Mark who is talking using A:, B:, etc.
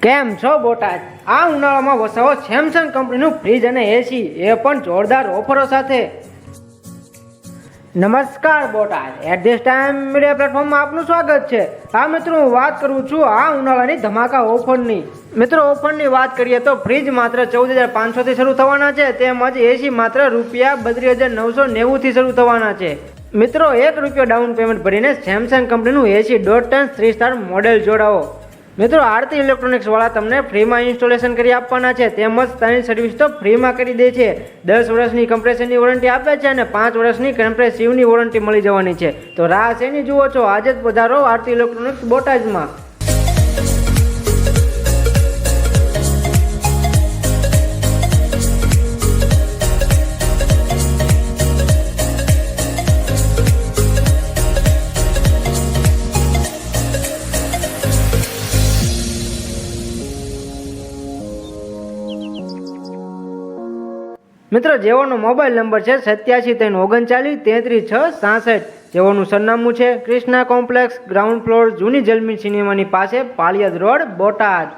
A: કેમ છો બોટાદ? આ ઉનાળામાં વસાવો સેમસંગ કંપનીનું ફ્રીજ અને એસી, એ પણ જોરદાર ઓફરો સાથે. નમસ્કાર Botad, at this time media પ્લેટફોર્મમાં આપનું સ્વાગત છે. હા મિત્રો, હું વાત કરું છું આ ઉનાળાની ધમાકા ઓફરની. મિત્રો, ઓફરની વાત કરીએ તો ફ્રીજ માત્ર 14,500થી શરૂ થવાના છે, તેમજ એસી માત્ર ₹32,990થી શરૂ થવાના છે. મિત્રો, ₹1 ડાઉન પેમેન્ટ ભરીને સેમસંગ કંપનીનું એસી .10 3 સ્ટાર મોડેલ જોડાવો. મિત્રો, આરતી ઇલેક્ટ્રોનિક્સ વાળા તમને ફ્રીમાં ઇન્સ્ટોલેશન કરી આપવાના છે, તેમજ 3 સર્વિસ તો ફ્રીમાં કરી દે છે. 10 વર્ષની કમ્પ્રેસરની વોરંટી આપે છે અને 5 વર્ષની કમ્પ્રેસિવની વોરંટી મળી જવાની છે. તો રાહ શેની જુઓ છો? આજે જ પધારો આરતી ઇલેક્ટ્રોનિક્સ બોટાદમાં. મિત્રો, જેઓનો મોબાઈલ નંબર છે 8739333666. જેઓનું સરનામું છે કૃષ્ણા કોમ્પ્લેક્સ, ગ્રાઉન્ડ ફ્લોર, જૂની જલમી સિનેમાની પાસે, પાળિયાદ રોડ, બોટાદ.